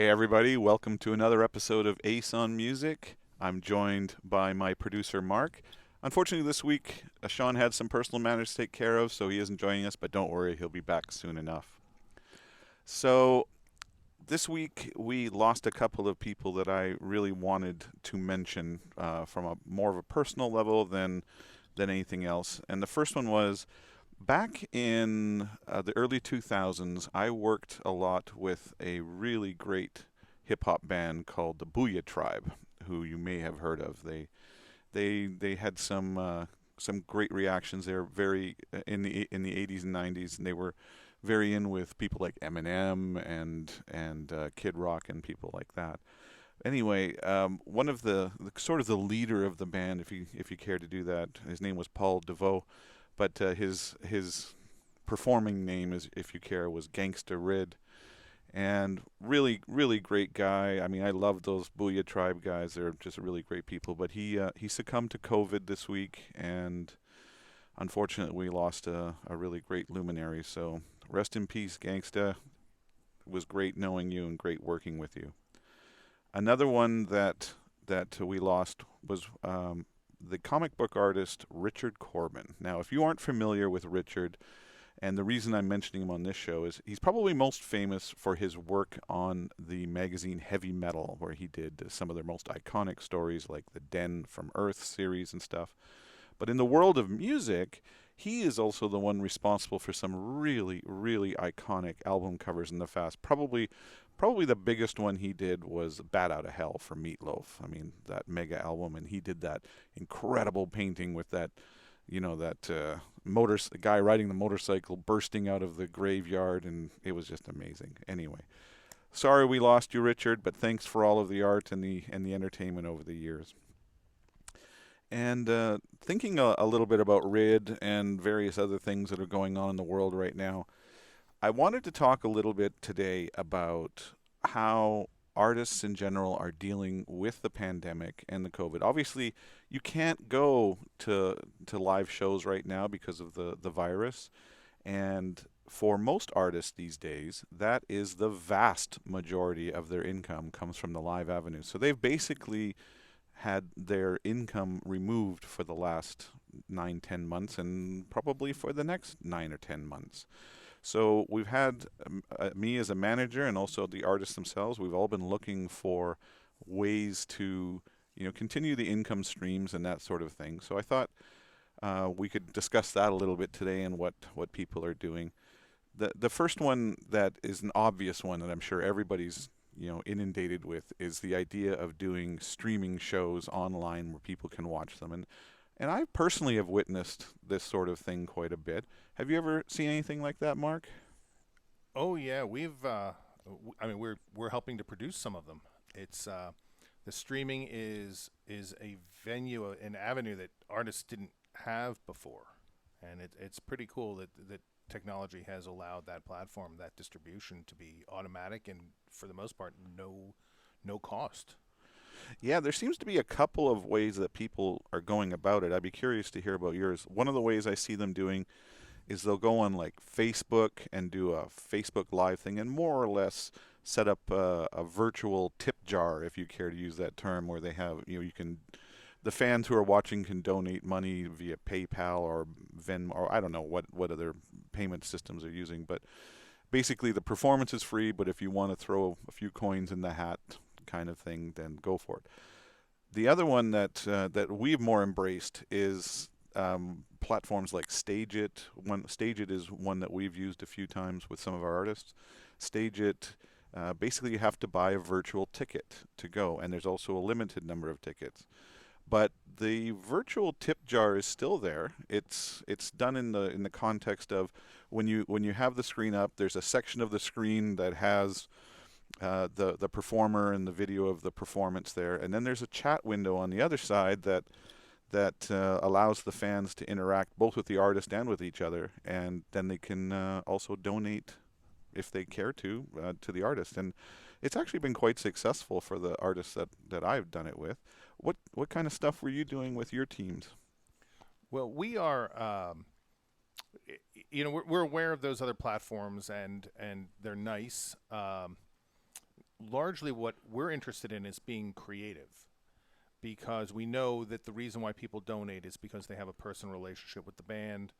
Hey everybody, welcome to another episode of Ace on Music. I'm joined by my producer Mark. Unfortunately, this week Sean had some personal matters to take care of, so he isn't joining us, but don't worry, he'll be back soon enough. So, this week we lost a couple of people that I really wanted to mention from a more of a personal level than anything else. And the first one was back in the early 2000s, I worked a lot with a really great hip hop band called the T.R.I.B.E, who you may have heard of. They had some great reactions. They were very in the 80s and 90s, and they were very in with people like Eminem and Kid Rock and people like that. Anyway, one of the sort of the leader of the band, if you care to do that, his name was Paul DeVoe, but his performing name, is if you care, was Gangsta Rid, and really great guy. I mean, I love those Booyah Tribe guys; they're just really great people. But he succumbed to COVID this week, and unfortunately, we lost a really great luminary. So rest in peace, Gangsta. It was great knowing you and great working with you. Another one that we lost was the comic book artist Richard Corbin. Now, if you aren't familiar with Richard, and the reason I'm mentioning him on this show is he's probably most famous for his work on the magazine Heavy Metal, where he did some of their most iconic stories like the Den from Earth series and stuff. But in the world of music, he is also the one responsible for some really iconic album covers in the past. Probably the biggest one he did was Bat Out of Hell for Meatloaf. I mean, that mega album, and he did that incredible painting with that motor guy riding the motorcycle bursting out of the graveyard, and it was just amazing. Anyway, sorry we lost you, Richard, but thanks for all of the art and the entertainment over the years. And thinking a little bit about RID and various other things that are going on in the world right now, I wanted to talk a little bit today about how artists in general are dealing with the pandemic and the COVID. Obviously, you can't go to live shows right now because of the virus, and for most artists these days, that is the vast majority of their income comes from the live avenue. So they've basically had their income removed for the last 9, 10 months, and probably for the next 9 or 10 months. So we've had me as a manager and also the artists themselves. We've all been looking for ways to, continue the income streams and that sort of thing. So I thought we could discuss that a little bit today and what people are doing. The first one that is an obvious one that I'm sure everybody's inundated with is the idea of doing streaming shows online where people can watch them. And I personally have witnessed this sort of thing quite a bit. Have you ever seen anything like that, Mark? Oh yeah, we've. I mean, we're helping to produce some of them. It's the streaming is a venue, an avenue that artists didn't have before, and it's pretty cool that technology has allowed that platform, that distribution, to be automatic and for the most part no cost. Yeah, there seems to be a couple of ways that people are going about it. I'd be curious to hear about yours. One of the ways I see them doing is they'll go on like Facebook and do a Facebook Live thing and more or less set up a virtual tip jar, if you care to use that term, where they have, you can, the fans who are watching can donate money via PayPal or Venmo, or I don't know what other payment systems they're using, but basically the performance is free, but if you want to throw a few coins in the hat kind of thing, then go for it. The other one that we've more embraced is platforms like StageIt. StageIt is one that we've used a few times with some of our artists. StageIt, basically you have to buy a virtual ticket to go, and there's also a limited number of tickets. But the virtual tip jar is still there. It's done in the context of when you have the screen up, there's a section of the screen that has the performer and the video of the performance there, and then there's a chat window on the other side that allows the fans to interact both with the artist and with each other, and then they can also donate if they care to the artist. And it's actually been quite successful for the artists that I've done it with. What kind of stuff were you doing with your teams? Well, we are. We're aware of those other platforms and they're nice. largely what we're interested in is being creative, because we know that the reason why people donate is because they have a personal relationship with the band.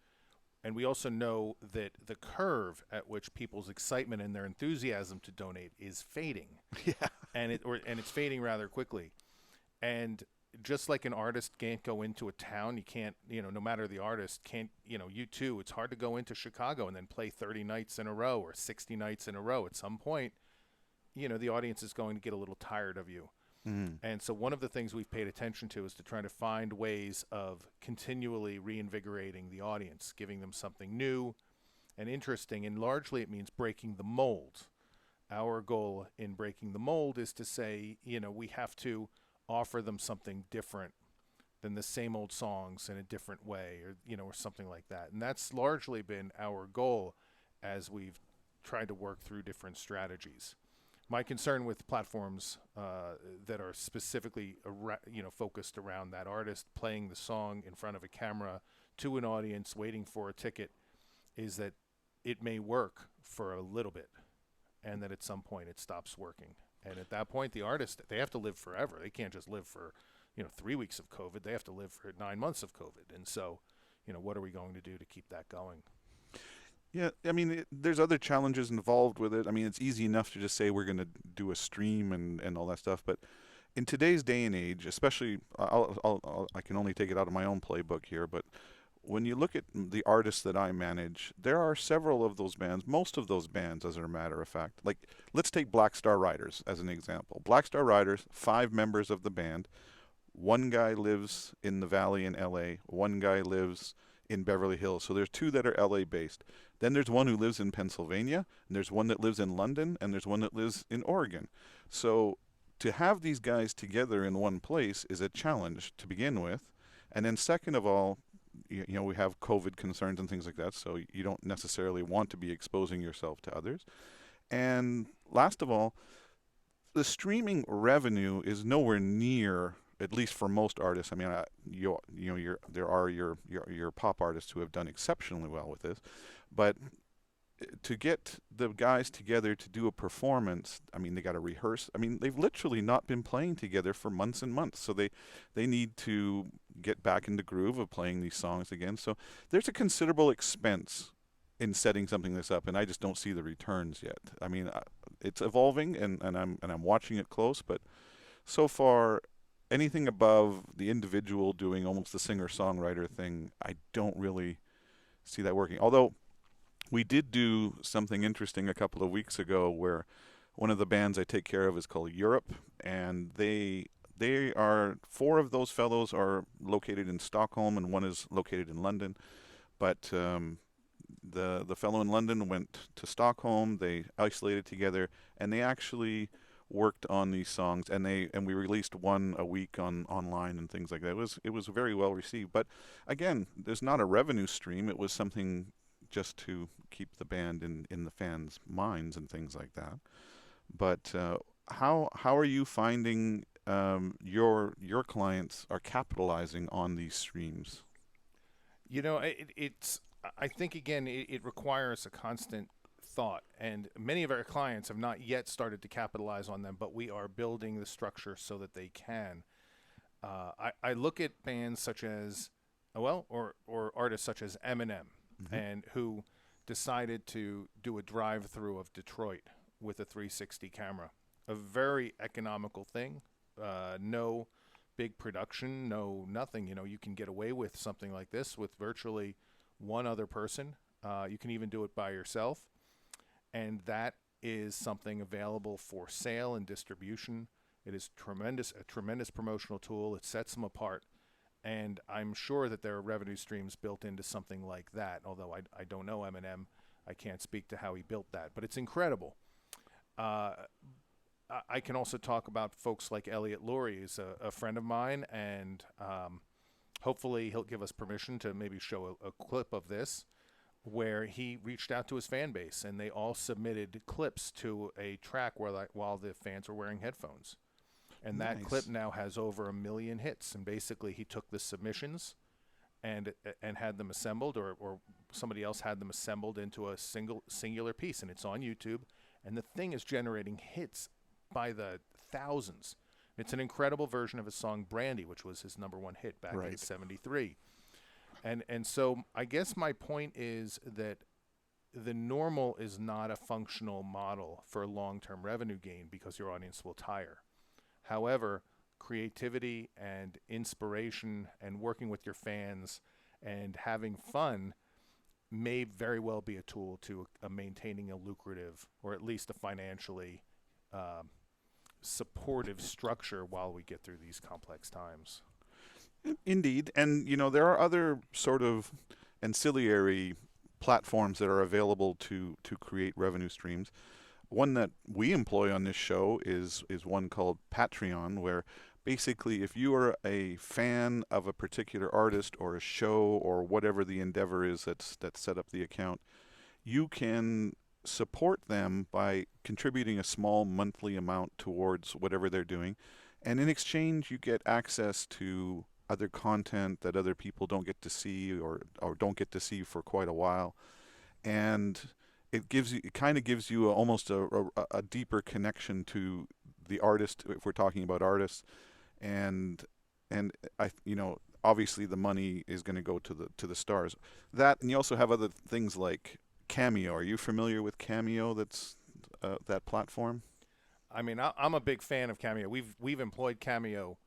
And we also know that the curve at which people's excitement and their enthusiasm to donate is fading, Yeah. and it's fading rather quickly. And just like an artist can't go into a town, you can't, no matter the artist, can't, you too, it's hard to go into Chicago and then play 30 nights in a row or 60 nights in a row. At some point, the audience is going to get a little tired of you. Mm. And so one of the things we've paid attention to is to try to find ways of continually reinvigorating the audience, giving them something new and interesting. And largely it means breaking the mold. Our goal in breaking the mold is to say, we have to offer them something different than the same old songs in a different way, or something like that. And that's largely been our goal as we've tried to work through different strategies. My concern with platforms that are specifically focused around that artist playing the song in front of a camera to an audience waiting for a ticket is that it may work for a little bit, and that at some point it stops working. And at that point, the artist, they have to live forever. They can't just live for 3 weeks of COVID. They have to live for 9 months of COVID. And so, what are we going to do to keep that going? Yeah, I mean, there's other challenges involved with it. I mean, it's easy enough to just say we're going to do a stream and all that stuff, but in today's day and age, especially, I can only take it out of my own playbook here, but when you look at the artists that I manage, there are several of those bands, most of those bands, as a matter of fact. Like, let's take Black Star Riders as an example. Black Star Riders, 5 members of the band. One guy lives in the Valley in LA, one guy lives in Beverly Hills. So there's 2 that are LA based. Then there's one who lives in Pennsylvania, and there's one that lives in London, and there's one that lives in Oregon. So to have these guys together in one place is a challenge to begin with. And then second of all, we have COVID concerns and things like that, so you don't necessarily want to be exposing yourself to others. And last of all, the streaming revenue is nowhere near, at least for most artists. I mean, there are your pop artists who have done exceptionally well with this, but to get the guys together to do a performance, I mean, they got to rehearse. I mean, they've literally not been playing together for months and months, so they need to get back in the groove of playing these songs again. So there's a considerable expense in setting something this up, and I just don't see the returns yet. I mean, it's evolving, and I'm watching it close, but so far, anything above the individual doing almost the singer-songwriter thing, I don't really see that working. Although we did do something interesting a couple of weeks ago where one of the bands I take care of is called Europe, and they are 4 of those fellows are located in Stockholm and one is located in London. But the fellow in London went to Stockholm. They isolated together, and they actually worked on these songs, and we released one a week online and things like that. It was very well received. But again, there's not a revenue stream. It was something just to keep the band in the fans' minds and things like that. But how are you finding your clients are capitalizing on these streams? It's I think again it requires a constant thought, and many of our clients have not yet started to capitalize on them, but we are building the structure so that they can. I look at bands such as, or artists such as Eminem, Hmm. and who decided to do a drive-through of Detroit with a 360 camera, a very economical thing. No big production, no nothing. You can get away with something like this with virtually one other person. You can even do it by yourself, and that is something available for sale and distribution. It is a tremendous promotional tool. It sets them apart, and I'm sure that there are revenue streams built into something like that. Although I don't know Eminem, I can't speak to how he built that, but it's incredible. Uh, I can also talk about folks like Elliot Lurie, who's a friend of mine, and hopefully he'll give us permission to maybe show a clip of this, where he reached out to his fan base and they all submitted clips to a track while the fans were wearing headphones. And that clip Nice. now has over 1 million hits. And basically, he took the submissions and had them assembled, or somebody else had them assembled into a singular piece, and it's on YouTube. And the thing is generating hits by the thousands. It's an incredible version of his song Brandy, which was his number one hit back in Right. '73. And so I guess my point is that the normal is not a functional model for long-term revenue gain because your audience will tire. However, creativity and inspiration and working with your fans and having fun may very well be a tool to maintaining a lucrative or at least a financially um, supportive structure while we get through these complex times. Indeed, and there are other sort of ancillary platforms that are available to create revenue streams. One that we employ on this show is one called Patreon, where basically if you are a fan of a particular artist or a show or whatever the endeavor is that's set up the account, you can support them by contributing a small monthly amount towards whatever they're doing. And in exchange, you get access to other content that other people don't get to see or don't get to see for quite a while. And it kind of gives you almost a deeper connection to the artist if we're talking about artists. And and obviously the money is going to go to the stars. That, and you also have other things like Cameo. Are you familiar with Cameo? That's that platform. I mean, I'm a big fan of Cameo. We've employed Cameo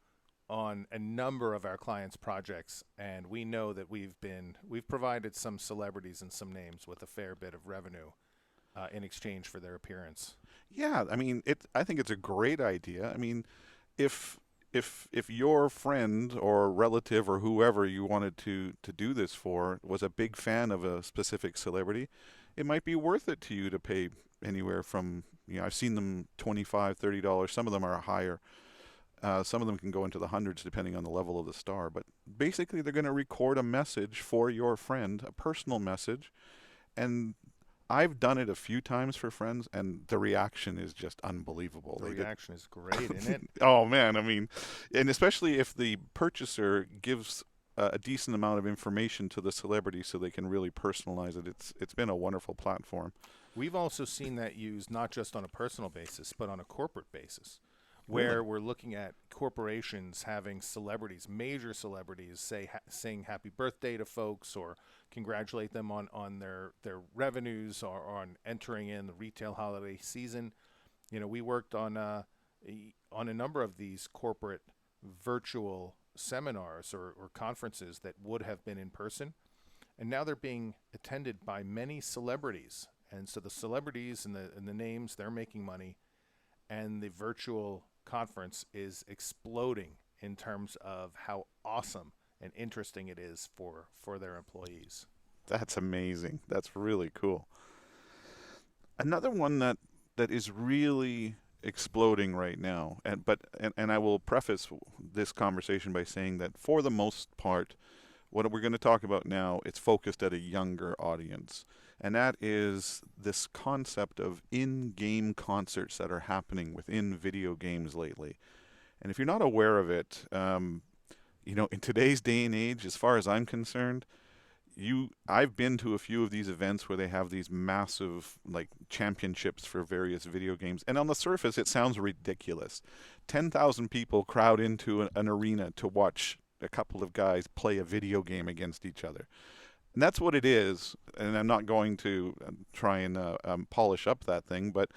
on a number of our clients' projects, and we know that we've provided some celebrities and some names with a fair bit of revenue in exchange for their appearance. Yeah, I mean, I think it's a great idea. I mean, if if your friend or relative or whoever you wanted to do this for was a big fan of a specific celebrity, it might be worth it to you to pay anywhere from, I've seen them $25, $30. Some of them are higher. Some of them can go into the hundreds depending on the level of the star. But basically, they're going to record a message for your friend, a personal message, and I've done it a few times for friends, and the reaction is just unbelievable. The They get, reaction is great, isn't it? oh man, I mean, and especially if the purchaser gives a decent amount of information to the celebrity so they can really personalize it. It's been a wonderful platform. We've also seen that used not just on a personal basis, but on a corporate basis, Really? where we're looking at corporations having celebrities, major celebrities, saying happy birthday to folks or congratulate them on their revenues or on entering in the retail holiday season. We worked on a number of these corporate virtual seminars or conferences that would have been in person, and now they're being attended by many celebrities. And so the celebrities and the names, they're making money, and the virtual conference is exploding in terms of how awesome and interesting it is for their employees. That's amazing. That's really cool. Another one that is really exploding right now, and I will preface this conversation by saying that for the most part, what we're going to talk about now, it's focused at a younger audience. And that is this concept of in-game concerts that are happening within video games lately. And if you're not aware of it, in today's day and age, as far as I'm concerned, I've been to a few of these events where they have these massive like championships for various video games, and on the surface it sounds ridiculous. 10,000 people crowd into an arena to watch a couple of guys play a video game against each other. And that's what it is, and I'm not going to try and polish up that thing, but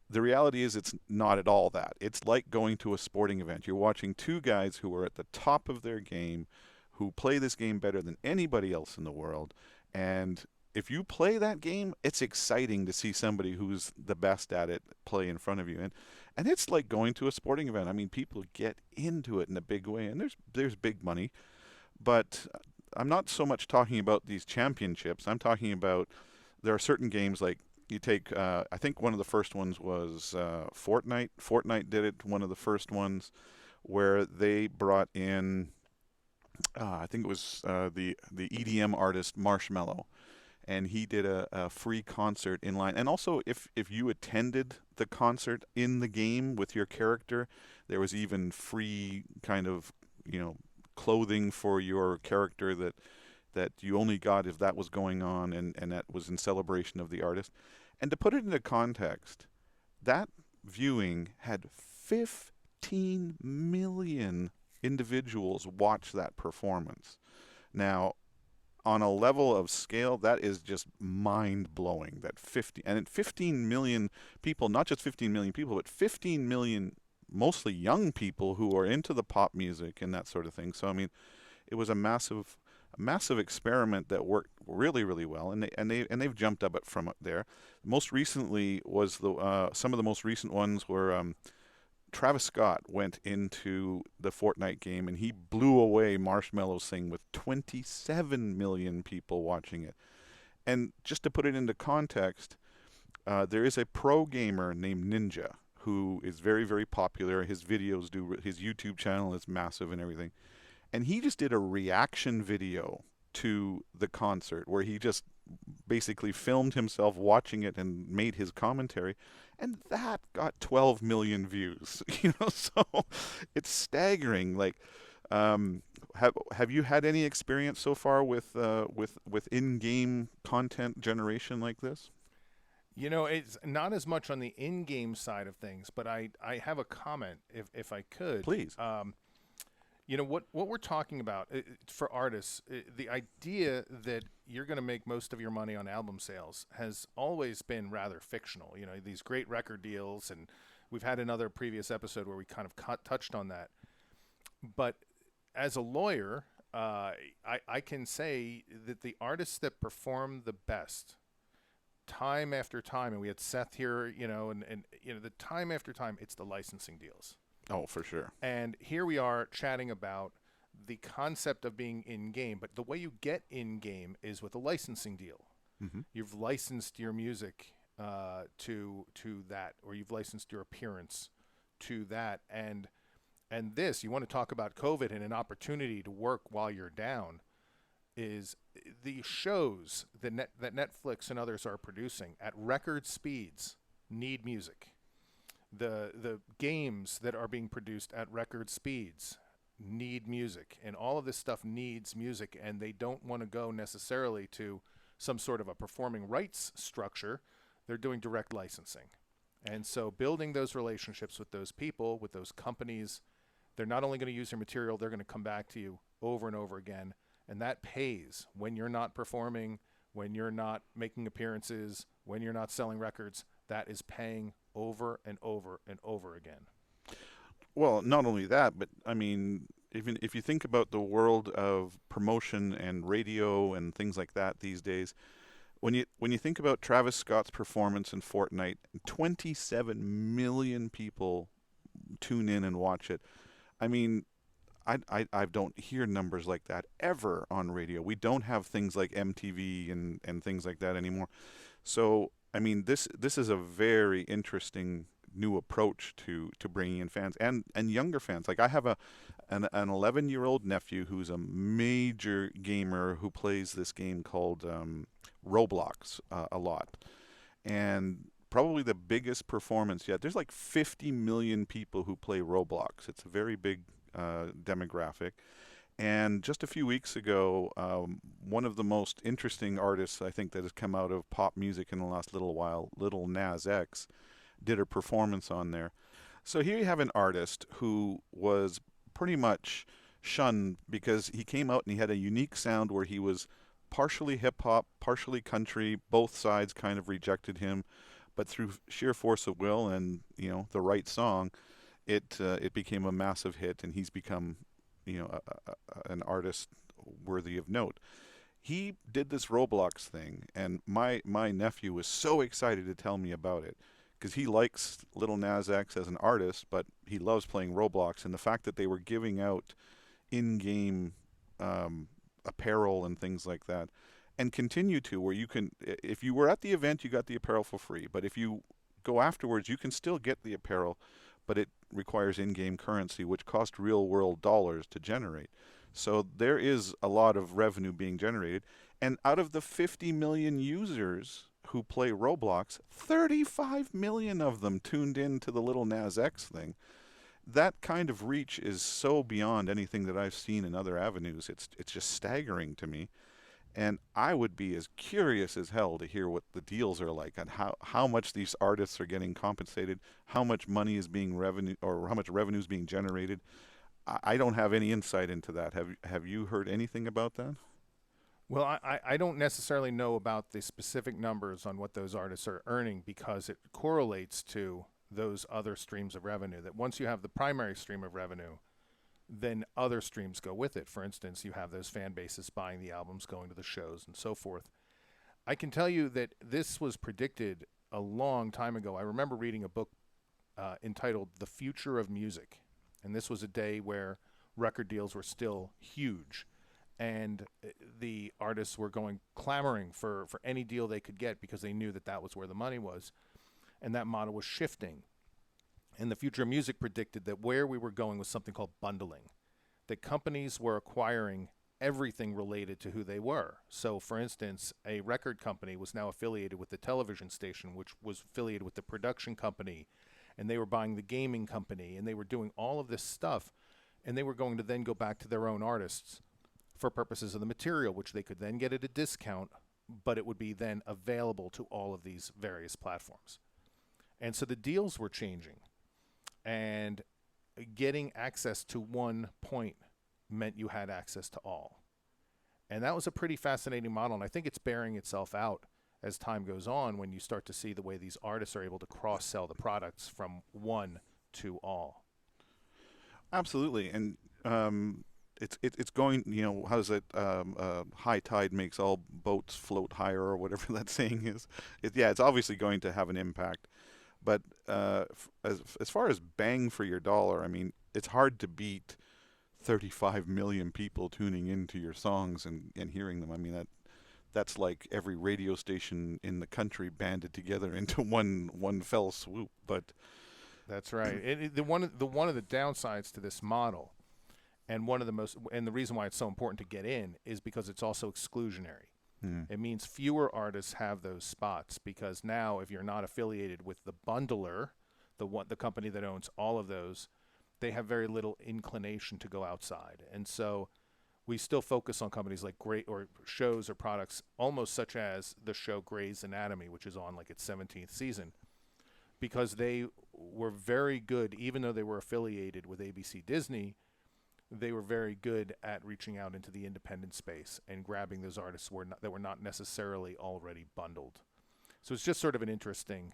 the reality is it's not at all that. It's like going to a sporting event. You're watching two guys who are at the top of their game, who play this game better than anybody else in the world. And if you play that game, it's exciting to see somebody who's the best at it play in front of you. And it's like going to a sporting event. I mean, people get into it in a big way, and there's big money. But I'm not so much talking about these championships. I'm talking about there are certain games like you take. I think one of the first ones was Fortnite. Fortnite did it. One of the first ones where they brought in. I think it was the EDM artist Marshmello, and he did a free concert in line. And also, if you attended the concert in the game with your character, there was even free kind of clothing for your character that you only got if that was going on, and that was in celebration of the artist. And to put it into context, that viewing had 15 million individuals watch that performance. Now, on a level of scale, that is just mind blowing. That 15 million people, not just 15 million people, but 15 million mostly young people who are into the pop music and that sort of thing. So I mean, it was a massive experiment that worked really, really well, and they've jumped up it from it there. Most recently was the some of the most recent ones were Travis Scott went into the Fortnite game and he blew away Marshmello's Thing with 27 million people watching it. And just to put it into context, there is a pro gamer named Ninja who is very, very popular. His videos his YouTube channel is massive and everything. And he just did a reaction video to the concert where he just basically filmed himself watching it and made his commentary, and that got 12 million views. So it's staggering. Like, have you had any experience so far with in-game content generation like this? It's not as much on the in-game side of things, but I have a comment if I could. Please. What we're talking about for artists, the idea that you're going to make most of your money on album sales has always been rather fictional. These great record deals, and we've had another previous episode where we kind of touched on that. But as a lawyer, I can say that the artists that perform the best time after time, and we had Seth here, and the time after time, it's the licensing deals. Oh, for sure. And here we are chatting about the concept of being in-game, but the way you get in-game is with a licensing deal. Mm-hmm. You've licensed your music to that, or you've licensed your appearance to that, and this, you want to talk about COVID and an opportunity to work while you're down, is the shows that Netflix and others are producing at record speeds need music. The games that are being produced at record speeds need music, and all of this stuff needs music, and they don't want to go necessarily to some sort of a performing rights structure. They're doing direct licensing. And so building those relationships with those people, with those companies, they're not only going to use your material, they're going to come back to you over and over again, and that pays when you're not performing, when you're not making appearances, when you're not selling records. That is paying over and over and over again. Well, not only that, but I mean, even if you think about the world of promotion and radio and things like that these days, when you think about Travis Scott's performance in Fortnite, 27 million people tune in and watch it. I mean, I don't hear numbers like that ever on radio. We don't have things like MTV and things like that anymore. So I mean, this is a very interesting new approach to bringing in fans and younger fans. Like I have an 11-year-old nephew who's a major gamer who plays this game called Roblox a lot, and probably the biggest performance yet. There's like 50 million people who play Roblox. It's a very big demographic. And just a few weeks ago, one of the most interesting artists I think that has come out of pop music in the last little while, Little Nas X, did a performance on there. So here you have an artist who was pretty much shunned because he came out and he had a unique sound where he was partially hip hop, partially country. Both sides kind of rejected him, but through sheer force of will and the right song, it became a massive hit, and he's become an artist worthy of note. He did this Roblox thing, and my nephew was so excited to tell me about it because he likes Little Nas X as an artist, but he loves playing Roblox, and the fact that they were giving out in-game apparel and things like that, and continue to, where you can, if you were at the event, you got the apparel for free, but if you go afterwards, you can still get the apparel, but it requires in-game currency, which cost real-world dollars to generate. So there is a lot of revenue being generated. And out of the 50 million users who play Roblox, 35 million of them tuned in to the Little Nas X thing. That kind of reach is so beyond anything that I've seen in other avenues. It's just staggering to me. And I would be as curious as hell to hear what the deals are like and how much these artists are getting compensated, how much money is being revenue or how much revenue is being generated. I don't have any insight into that. Have you heard anything about that? Well, I don't necessarily know about the specific numbers on what those artists are earning because it correlates to those other streams of revenue. That once you have the primary stream of revenue, then other streams go with it. For instance, you have those fan bases buying the albums, going to the shows, and so forth. I can tell you that this was predicted a long time ago. I remember reading a book entitled The Future of Music. And this was a day where record deals were still huge. And the artists were going clamoring for any deal they could get because they knew that that was where the money was. And that model was shifting. And the Future of Music predicted that where we were going was something called bundling, that companies were acquiring everything related to who they were. So, for instance, a record company was now affiliated with the television station, which was affiliated with the production company, and they were buying the gaming company, and they were doing all of this stuff, and they were going to then go back to their own artists for purposes of the material, which they could then get at a discount, but it would be then available to all of these various platforms. And so the deals were changing, and getting access to one point meant you had access to all. And that was a pretty fascinating model, and I think it's bearing itself out as time goes on when you start to see the way these artists are able to cross-sell the products from one to all. Absolutely, and it's going. You know, how's it? High tide makes all boats float higher, or whatever that saying is. Yeah, it's obviously going to have an impact. But as far as bang for your dollar, I mean, it's hard to beat 35 million people tuning into your songs and hearing them. I mean, that's like every radio station in the country banded together into one fell swoop. But That's right. One of the downsides to this model, and one of the most, and the reason why it's so important to get in is because it's also exclusionary. hmm, It means fewer artists have those spots because now, if you're not affiliated with the bundler, the company that owns all of those, they have very little inclination to go outside. And so we still focus on companies like great or shows or products almost such as the show Grey's Anatomy, which is on like its 17th season, because they were very good, even though they were affiliated with ABC Disney. They were very good at reaching out into the independent space and grabbing those artists that were not necessarily already bundled. So it's just sort of an interesting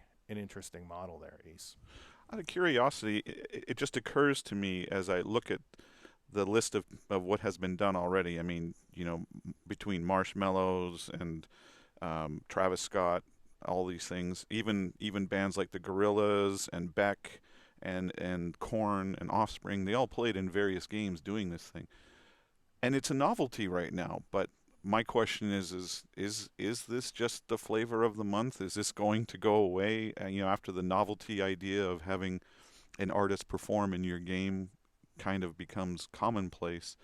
model there, Ace. out of curiosity, it just occurs to me as I look at the list of what has been done already. I mean, you know, between Marshmallows and Travis Scott, all these things, even bands like the Gorillaz and Beck and Korn and Offspring, they all played in various games doing this thing, and it's a novelty right now. But my question is this just the flavor of the month? Is this going to go away? You know, after the novelty idea of having an artist perform in your game kind of becomes commonplace,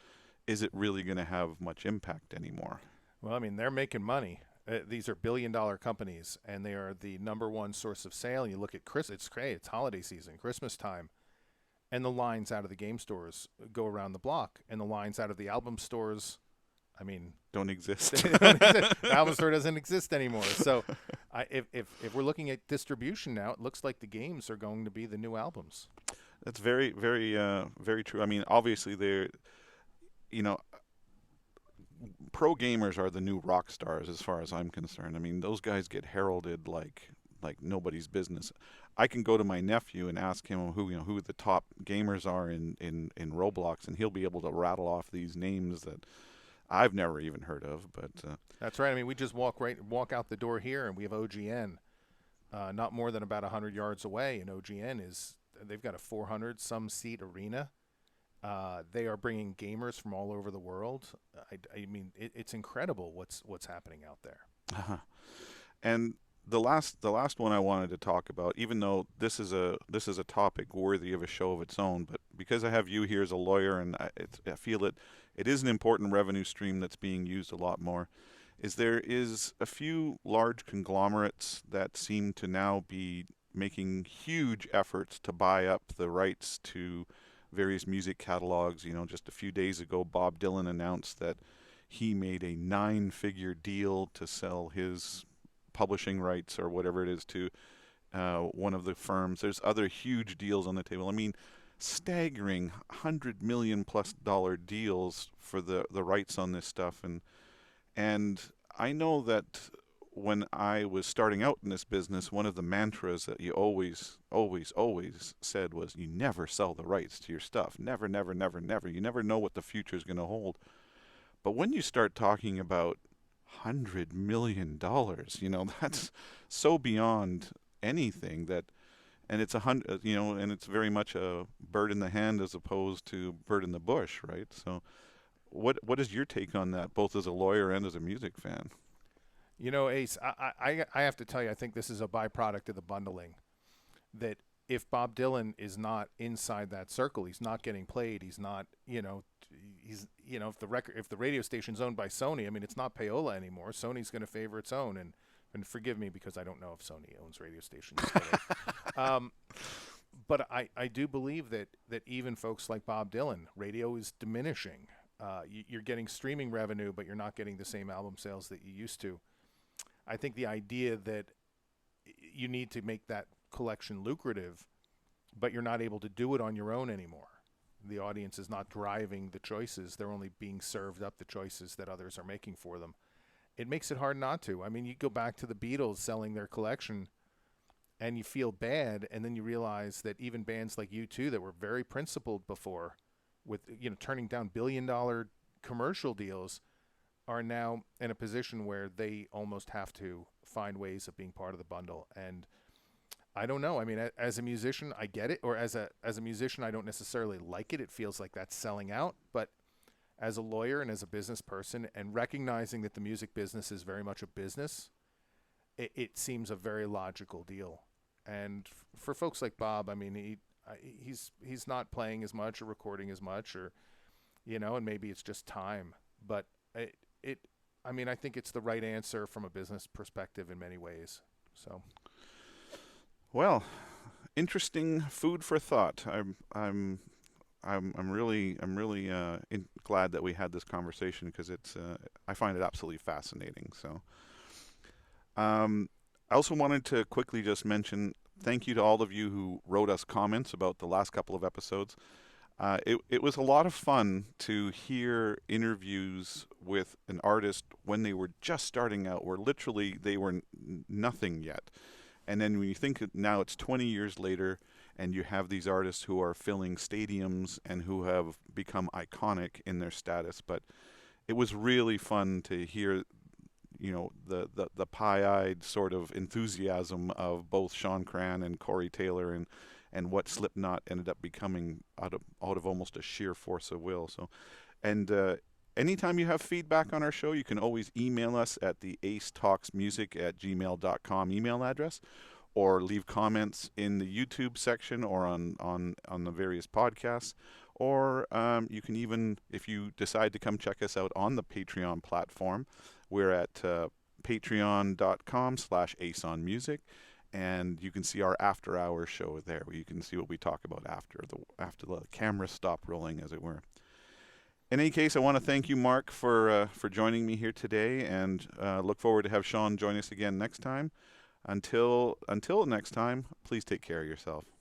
is it really going to have much impact anymore? Well, I mean, they're making money. These are billion-dollar companies, and they are the number one source of sale. You look at it's great. It's holiday season, Christmas time, and the lines out of the game stores go around the block, and the lines out of the album stores, I mean, Don't exist. they don't exist. The album store doesn't exist anymore. So, if we're looking at distribution now, it looks like the games are going to be the new albums. That's very true. I mean, obviously, you know, pro gamers are the new rock stars as far as I'm concerned. I mean, those guys get heralded like nobody's business. I can go to my nephew and ask him who the top gamers are in Roblox, and he'll be able to rattle off these names that I've never even heard of. But That's right. I mean, we just walk out the door here, and we have OGN, not more than about 100 yards away, and they've got a 400 some seat arena. They are bringing gamers from all over the world. I mean, it's incredible what's happening out there. and the last one I wanted to talk about, even though this is a topic worthy of a show of its own, but because I have you here as a lawyer, and I feel it is an important revenue stream that's being used a lot more, is there is a few large conglomerates that seem to now be making huge efforts to buy up the rights to various music catalogs. You know, just a few days ago, Bob Dylan announced that he made a 9-figure deal to sell his publishing rights or whatever it is to one of the firms. There's other huge deals on the table. I mean, staggering $100 million+ deals for the rights on this stuff. And I know that when I was starting out in this business, one of the mantras that you always, always, always said was, you never sell the rights to your stuff. Never, never, never, never. You never know what the future is going to hold. But when you start talking about $100 million, that's so beyond anything that, and it's and it's very much a bird in the hand as opposed to bird in the bush, right? So, what is your take on that, both as a lawyer and as a music fan? Ace, I have to tell you, I think this is a byproduct of the bundling. That if Bob Dylan is not inside that circle, he's not getting played. He's not, if the radio station's owned by Sony, I mean, it's not payola anymore. Sony's going to favor its own, and forgive me because I don't know if Sony owns radio stations today. But I do believe that even folks like Bob Dylan, radio is diminishing. You're getting streaming revenue, but you're not getting the same album sales that you used to. I think the idea that you need to make that collection lucrative, but you're not able to do it on your own anymore. The audience is not driving the choices. They're only being served up the choices that others are making for them. It makes it hard not to. I mean, you go back to the Beatles selling their collection and you feel bad, and then you realize that even bands like U2 that were very principled before with, turning down billion-dollar commercial deals are now in a position where they almost have to find ways of being part of the bundle. And I don't know. I mean, as a musician, I get it. Or as a musician, I don't necessarily like it. It feels like that's selling out. But as a lawyer and as a business person, and recognizing that the music business is very much a business, it seems a very logical deal. And for folks like Bob, I mean, he's not playing as much or recording as much, or and maybe it's just time. But I think it's the right answer from a business perspective in many ways. So. Well, interesting food for thought. I'm really glad that we had this conversation because it's I find it absolutely fascinating. So, I also wanted to quickly just mention thank you to all of you who wrote us comments about the last couple of episodes. It was a lot of fun to hear interviews with an artist when they were just starting out, where literally they were nothing yet. And then when you think now it's 20 years later and you have these artists who are filling stadiums and who have become iconic in their status. But it was really fun to hear, the pie-eyed sort of enthusiasm of both Sean Cran and Corey Taylor and what Slipknot ended up becoming out of almost a sheer force of will. So, and anytime you have feedback on our show, you can always email us at the acetalksmusic@gmail.com email address, or leave comments in the YouTube section or on the various podcasts. Or you can even, if you decide to come check us out on the Patreon platform, we're at patreon.com/aceonmusic. And you can see our after-hours show there, where you can see what we talk about after the cameras stop rolling, as it were. In any case, I want to thank you, Mark, for joining me here today, and look forward to have Sean join us again next time. Until next time, please take care of yourself.